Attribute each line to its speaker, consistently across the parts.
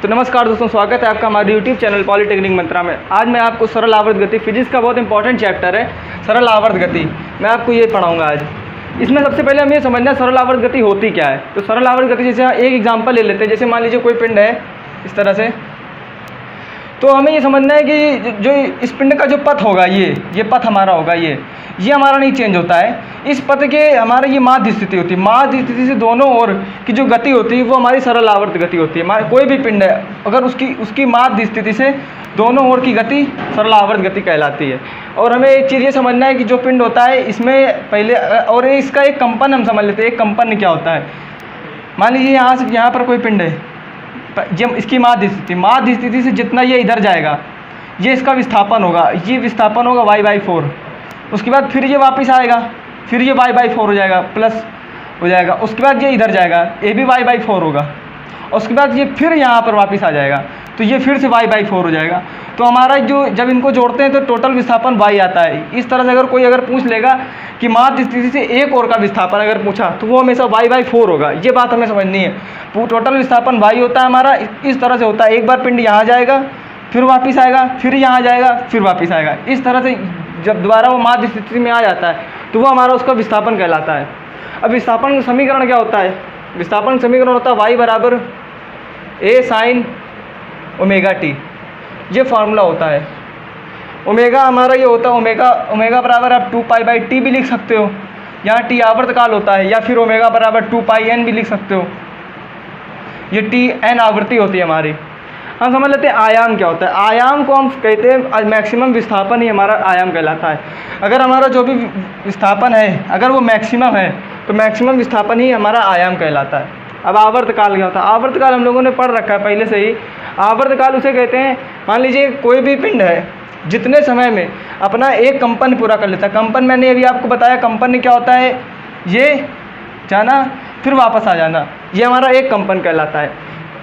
Speaker 1: तो नमस्कार दोस्तों, स्वागत है आपका हमारे YouTube चैनल पॉलिटेक्निक मंत्रा में। आज मैं आपको सरल आवर्त गति, फिजिक्स का बहुत इंपॉर्टेंट चैप्टर है सरल आवर्त गति, मैं आपको ये पढ़ाऊंगा आज। इसमें सबसे पहले हमें ये समझना है सरल आवर्त गति होती क्या है। तो सरल आवर्त गति जैसे एक एग्जांपल ले लेते हैं, जैसे मान लीजिए कोई पिंड है इस तरह से, तो हमें ये समझना है कि जो इस पिंड का जो पथ होगा, ये पथ हमारा होगा, ये हमारा नहीं चेंज होता है। इस पथ के हमारा ये माध्य स्थिति होती है, माध्य स्थिति से दोनों ओर की जो गति होती है वो हमारी सरल आवर्त गति होती है। हमारे कोई भी पिंड है अगर उसकी माध्य स्थिति से दोनों ओर की गति सरल आवर्त गति कहलाती है। और हमें एक चीज़ ये समझना है कि जो पिंड होता है इसमें पहले, और इसका एक कंपन हम समझ लेते हैं। एक कंपन क्या होता है, मान लीजिए यहाँ पर कोई पिंड है, जब इसकी माध्य स्थिति से जितना ये इधर जाएगा ये इसका विस्थापन होगा, ये विस्थापन होगा y/4। उसके बाद फिर ये वापस आएगा, फिर ये y/4 हो जाएगा, प्लस हो जाएगा। उसके बाद ये इधर जाएगा, ये भी y/4 होगा। उसके बाद ये फिर यहाँ पर वापस आ जाएगा, तो ये फिर से y/4 हो जाएगा। तो हमारा जो जब इनको जोड़ते हैं तो टोटल विस्थापन y आता है। इस तरह से अगर कोई पूछ लेगा कि माध्य स्थिति से एक और का विस्थापन अगर पूछा तो वो हमेशा y/4 होगा। ये बात हमें समझनी है। टोटल विस्थापन y होता है हमारा, इस तरह से होता है। एक बार पिंड यहाँ जाएगा, फिर वापस आएगा, फिर यहाँ जाएगा, फिर वापस आएगा। इस तरह से जब दोबारा वो माध्य स्थिति में आ जाता है तो वो हमारा उसका विस्थापन कहलाता है। अब विस्थापन समीकरण क्या होता है? विस्थापन समीकरण होता है y बराबर a sin ओमेगा टी। ये फार्मूला होता है। ओमेगा हमारा ये होता है, ओमेगा बराबर आप 2π/t भी लिख सकते हो, यहाँ t आवर्तकाल होता है, या फिर ओमेगा बराबर 2πn भी लिख सकते हो। ये tn आवृत्ति होती है हमारी। हम समझ लेते हैं आयाम क्या होता है। आयाम को हम कहते हैं मैक्सिमम विस्थापन ही हमारा आयाम कहलाता है। अगर हमारा जो भी विस्थापन है अगर वो मैक्सिमम है तो मैक्सिमम विस्थापन ही हमारा आयाम कहलाता है। अब आवर्तकाल क्या होता है? आवर्तकाल हम लोगों ने पढ़ रखा है पहले से ही। आवर्तकाल उसे कहते हैं, मान लीजिए कोई भी पिंड है जितने समय में अपना एक कंपन पूरा कर लेता है। कंपन मैंने अभी आपको बताया, कंपन क्या होता है? ये जाना फिर वापस आ जाना, ये हमारा एक कंपन कहलाता है।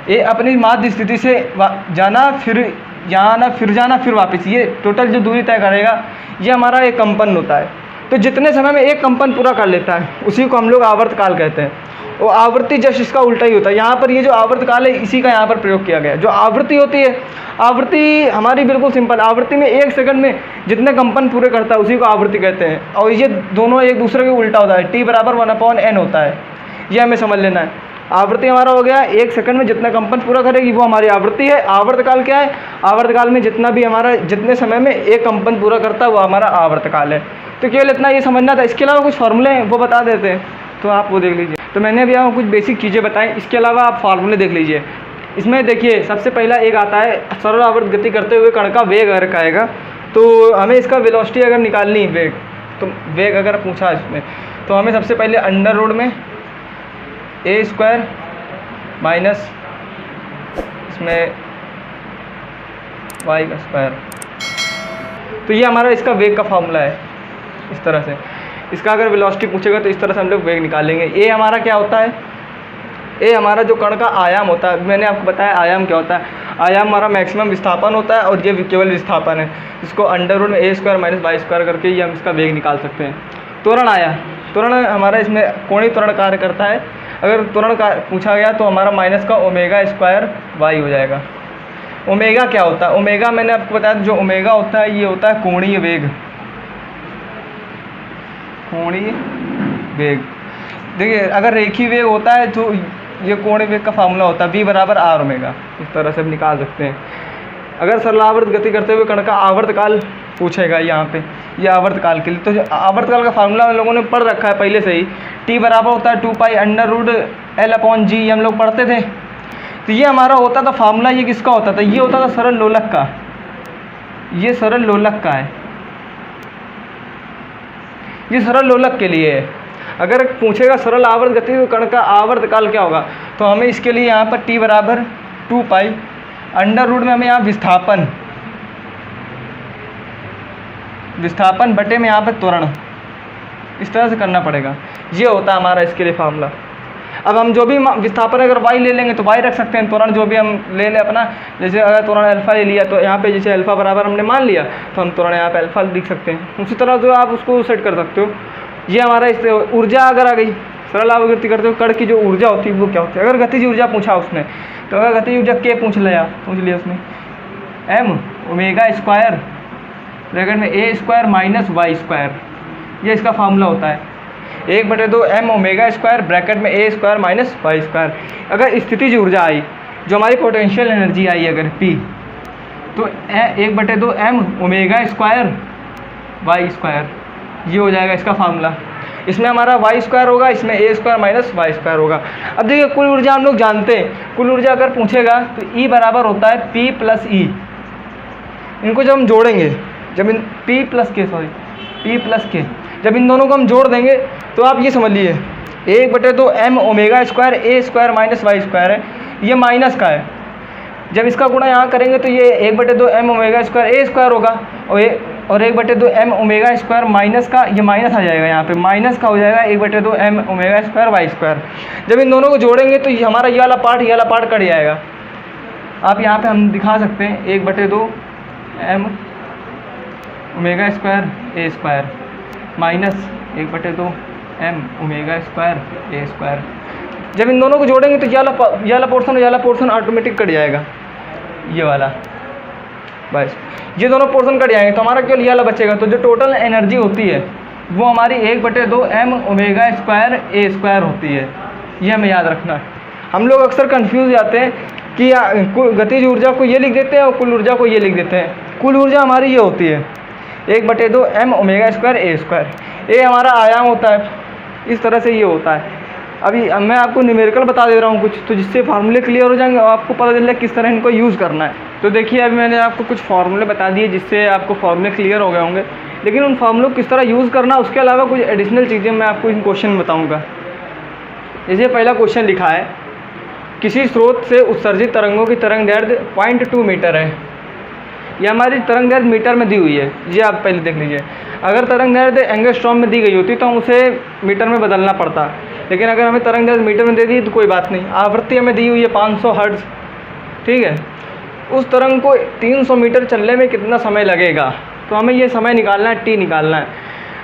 Speaker 1: ये अपनी माध्य स्थिति से जाना, फिर यहाँ आना, फिर जाना, फिर वापस, ये टोटल जो दूरी तय करेगा ये हमारा एक कंपन होता है। तो जितने समय में एक कंपन पूरा कर लेता है उसी को हम लोग आवर्तकाल कहते हैं। और आवृत्ति जस्ट इसका उल्टा ही होता है। यहाँ पर ये जो आवर्तकाल है इसी का यहाँ पर प्रयोग किया गया। जो आवृत्ति होती है, आवृत्ति हमारी बिल्कुल सिंपल, आवृत्ति में 1 सेकंड में जितने कंपन पूरे करता है उसी को आवृत्ति कहते हैं। और ये दोनों एक दूसरे के उल्टा होता है, t बराबर 1/n होता है। ये हमें समझ लेना है। आवृत्ति हमारा हो गया 1 सेकंड में जितना कंपन पूरा करेगी वो हमारी आवृत्ति है। आवर्तकाल क्या है? आवर्तकाल में जितने समय में एक कंपन पूरा करता है वो हमारा आवर्तकाल है। तो केवल इतना ये समझना था। इसके अलावा कुछ फार्मूले हैं वो बता देते हैं, तो आप वो देख लीजिए। तो मैंने अभी आपको कुछ बेसिक चीज़ें बताएं, इसके अलावा आप फार्मूले देख लीजिए। इसमें देखिए सबसे पहला एक आता है सरल आवर्त गति करते हुए कण का वेग अगर आएगा तो हमें इसका वेलोसिटी अगर निकालनी वेग, तो वेग अगर पूछा इसमें तो हमें सबसे पहले अंडर रूट में a² माइनस इसमें y², तो ये हमारा इसका वेग का फार्मूला है। इस तरह से इसका अगर वेलोसिटी पूछेगा तो इस तरह से हम लोग वेग निकालेंगे। ए हमारा क्या होता है? ए हमारा जो कण का आयाम होता है, मैंने आपको बताया आयाम क्या होता है। आयाम हमारा मैक्सिमम विस्थापन होता है और ये केवल विस्थापन है। इसको अंडर रूट में a² माइनस y² करके ये हम इसका वेग निकाल सकते हैं। त्वरण आया, त्वरण हमारा इसमें कोणीय त्वरण कार्य करता है। अगर त्वरण का पूछा गया तो हमारा माइनस का ω² y हो जाएगा। ओमेगा क्या होता है? ओमेगा मैंने आपको बताया जो ओमेगा होता है ये होता है कोणीय वेग। कोणीय वेग, देखिए अगर रेखीय वेग होता है तो ये कोणीय वेग का फार्मूला होता है v बराबर r ओमेगा। इस तरह से हम निकाल सकते हैं। अगर सरलावर्त गति करते हुए कण का आवर्तकाल पूछेगा यहाँ पे, ये आवर्तकाल के लिए, तो आवर्तकाल का फार्मूला हम लोगों ने पढ़ रखा है पहले से ही। t बराबर होता है 2π√L/g, हम लोग पढ़ते थे। तो ये हमारा होता था फार्मूला। ये किसका होता था? ये होता था सरल लोलक का। ये सरल लोलक का है, ये सरल लोलक के लिए है। अगर पूछेगा सरल आवर्त गति कण का आवर्तकाल क्या होगा तो हमें इसके लिए यहाँ पर t बराबर 2π अंडर रूट में हमें यहाँ विस्थापन बटे में यहाँ पर त्वरण, इस तरह से करना पड़ेगा। ये होता है हमारा इसके लिए फार्मूला। अब हम जो भी विस्थापन अगर y ले लेंगे तो y रख सकते हैं। त्वरण जो भी हम ले लें अपना, जैसे अगर त्वरण अल्फा ले लिया तो यहाँ पे जैसे अल्फा बराबर हमने मान लिया तो हम त्वरण यहाँ पे अल्फा लिख सकते हैं। उसी तरह जो आप उसको सेट कर सकते हो। ये हमारा इस ऊर्जा अगर आ गई सरल आवर्त गति करते हुए कण की जो ऊर्जा होती है वो क्या होती है। अगर गतिज ऊर्जा पूछा उसने, तो अगर गतिज ऊर्जा के पूछ लिया उसने, एम ओमेगा स्क्वायर ब्रैकेट में ए स्क्वायर माइनस वाई स्क्वायर, ये इसका फार्मूला होता है 1/2 एम ओमेगा स्क्वायर ब्रैकेट में ए स्क्वायर माइनस वाई स्क्वायर। अगर स्थितिज ऊर्जा आई, जो हमारी पोटेंशियल एनर्जी आई अगर P, तो 1/2 M omega square Y square, ये हो जाएगा इसका फार्मूला। इसमें हमारा वाई स्क्वायर होगा, इसमें ए स्क्वायर माइनस वाई स्क्वायर होगा। अब देखिए कुल ऊर्जा हम लोग जानते हैं, कुल ऊर्जा अगर पूछेगा तो E बराबर होता है P प्लस ई। इनको जब हम जोड़ेंगे, जब इन P प्लस के जब इन दोनों को हम जोड़ देंगे तो आप ये समझ लीजिए 1/2 M omega square A square minus Y square है, ये माइनस का है। जब इसका गुणा यहाँ करेंगे तो ये 1/2 M omega square A square होगा, और 1/2 एम ओमेगा स्क्वायर माइनस का, ये माइनस आ जाएगा यहाँ पे, माइनस का हो जाएगा 1/2 M omega square Y square. जब इन दोनों को जोड़ेंगे तो ये हमारा ये वाला पार्ट कट जाएगा। आप यहाँ पे हम दिखा सकते हैं 1/2 M omega square A square minus 1/2 M omega square A square. जब इन दोनों को जोड़ेंगे तो ये वाला पोर्शन ऑटोमेटिक कट जाएगा, ये वाला, बस ये दोनों पोर्शन कट जाएंगे तो हमारा केवल ये वाला बचेगा। तो जो टोटल एनर्जी होती है वो हमारी 1/2 M omega square A square होती है, ये हमें याद रखना है। हम लोग अक्सर कंफ्यूज जाते हैं कि गतिज ऊर्जा को ये लिख देते हैं और कुल ऊर्जा को ये लिख देते हैं। कुल ऊर्जा हमारी ये होती है 1/2 M omega square A square. ए हमारा आयाम होता है, इस तरह से ये होता है। अभी मैं आपको न्यूमेरिकल बता दे रहा हूँ कुछ, तो जिससे फार्मूले क्लियर हो जाएंगे और आपको पता चल जाए किस तरह इनको यूज़ करना है। तो देखिए अभी मैंने आपको कुछ फार्मूले बता दिए जिससे आपको फार्मूले क्लियर हो गए होंगे, लेकिन उन फार्मूलों को किस तरह यूज़ करना, उसके अलावा कुछ एडिशनल चीज़ें मैं आपको इन क्वेश्चन में बताऊँगा। जैसे पहला क्वेश्चन लिखा है, किसी स्रोत से उत्सर्जित तरंगों की तरंग दैर्ध्य 0.2 मीटर है। ये हमारी तरंग दैर्ध्य मीटर में दी हुई है, ये आप पहले देख लीजिए। अगर तरंग दैर्ध्य एंगस्ट्रॉम में दी गई होती तो हम उसे मीटर में बदलना पड़ता, लेकिन अगर हमें तरंग दैर्ध्य मीटर में दे दी तो कोई बात नहीं। आवृत्ति हमें दी हुई है 500 हर्ट्ज, ठीक है। उस तरंग को 300 मीटर चलने में कितना समय लगेगा, तो हमें ये समय निकालना है, टी निकालना है।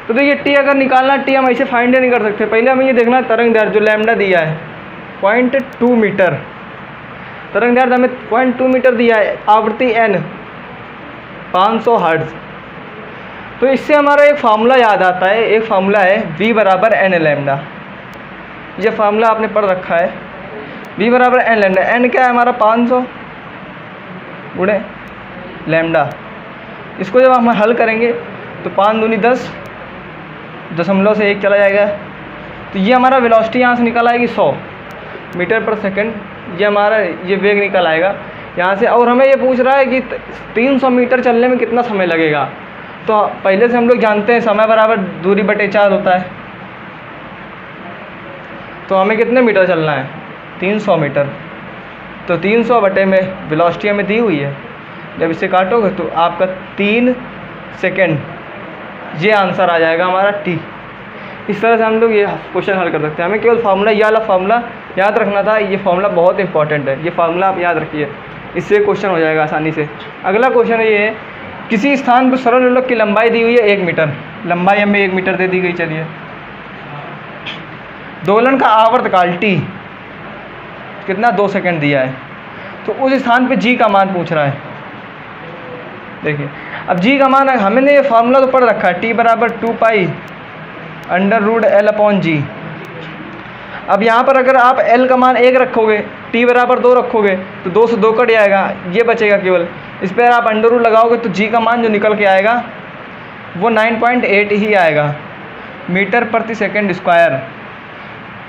Speaker 1: तो देखिए टी अगर निकालना है, टी हम ऐसे फाइंड नहीं कर सकते। पहले हमें ये देखना है तरंग दैर्ध्य जो लैम्डा दिया है 0.2 मीटर, तरंग दैर्ध्य हमें 0.2 मीटर दिया है, आवृत्ति n 500 हर्ट्ज। तो इससे हमारा एक फार्मूला याद आता है, एक फार्मूला है v बराबर n लैम्डा। ये फार्मूला आपने पढ़ रखा है, v बराबर n लैम्डा। n क्या है हमारा 500 गुणे लैम्डा। इसको जब हम हल करेंगे तो 5 दूनी 10, दशमलव से 1 चला जाएगा, तो ये हमारा वेलोसिटी यहाँ से निकल आएगी 100 मीटर पर सेकंड। ये हमारा ये वेग निकल आएगा यहाँ से। और हमें ये पूछ रहा है कि 300 मीटर चलने में कितना समय लगेगा। तो पहले से हम लोग जानते हैं समय बराबर दूरी बटे 4 होता है। तो हमें कितने मीटर चलना है, 300 मीटर। तो 300 बटे में वेलोसिटी हमें दी हुई है, जब इसे काटोगे तो आपका 3 सेकेंड, ये आंसर आ जाएगा हमारा टी। इस तरह से हम लोग ये क्वेश्चन हल कर सकते हैं। हमें केवल फार्मूला, ये वाला फार्मूला याद रखना था। ये फार्मूला बहुत इंपॉर्टेंट है, ये फार्मूला आप याद रखिए, इससे क्वेश्चन हो जाएगा आसानी से। अगला क्वेश्चन ये है, किसी स्थान पर सरल लोलक की लंबाई दी हुई है 1 मीटर, लंबाई हमें 1 मीटर दे दी गई। चलिए, दोलन का आवर्तकाल टी कितना, 2 सेकंड दिया है। तो उस स्थान पे जी का मान पूछ रहा है। देखिए अब जी का मान है, हमने ये फार्मूला तो पढ़ रखा है, टी बराबर 2 पाई √L/g। अब यहाँ पर अगर आप L का मान 1 रखोगे, टी बराबर 2 रखोगे तो 2 से 2 कट जाएगा, ये बचेगा केवल। इस पर आप अंडर रूट लगाओगे तो जी का मान जो निकल के आएगा वो 9.8 ही आएगा मीटर प्रति सेकंड स्क्वायर।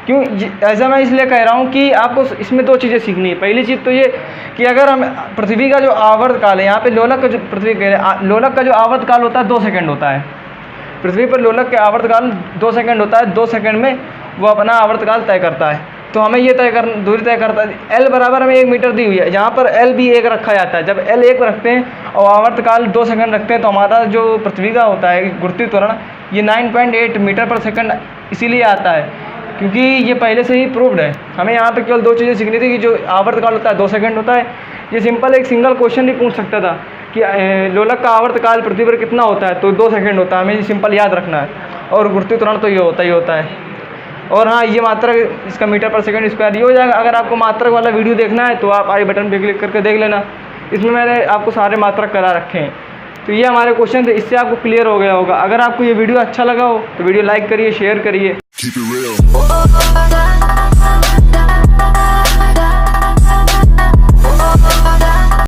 Speaker 1: क्यों ऐसा मैं इसलिए कह रहा हूँ कि आपको इसमें 2 चीज़ें सीखनी है। पहली चीज़ तो ये कि अगर हम पृथ्वी का जो आवर्तकाल है, यहाँ पे लोलक का जो पृथ्वी कह रहे हैं, लोलक का जो आवर्तकाल होता है 2 सेकंड होता है। पृथ्वी पर लोलक के आवर्तकाल 2 सेकंड होता है। 2 सेकंड में वो अपना आवर्तकाल तय करता है। तो हमें ये दूरी तय करता है। एल बराबर हमें 1 मीटर दी हुई है, यहाँ पर एल भी 1 रखा जाता है। जब एल 1 रखते हैं और आवर्तकाल 2 सेकंड रखते हैं तो हमारा जो पृथ्वी का होता है गुरुत्वीय त्वरण, ये 9.8 मीटर पर सेकंड इसीलिए आता है क्योंकि ये पहले से ही प्रूव्ड है। हमें यहाँ पर केवल 2 चीज़ें सीखनी थी कि जो आवर्तकाल होता है 2 सेकंड होता है। ये सिंपल एक सिंगल क्वेश्चन ही पूछ सकता था कि लोलक का आवर्तकाल पृथ्वी पर कितना होता है, तो 2 सेकंड होता है। हमें ये सिंपल याद रखना है। और गुरुत्वीय त्वरण तो ये होता ही होता है। और हाँ, ये मात्रक इसका मीटर पर सेकंड स्क्वायर ये हो जाएगा। अगर आपको मात्रक वाला वीडियो देखना है तो आप आई बटन पे क्लिक करके देख लेना, इसमें मैंने आपको सारे मात्रक करा रखे हैं। तो ये हमारे क्वेश्चन थे, इससे आपको क्लियर हो गया होगा। अगर आपको ये वीडियो अच्छा लगा हो तो वीडियो लाइक करिए, शेयर करिए।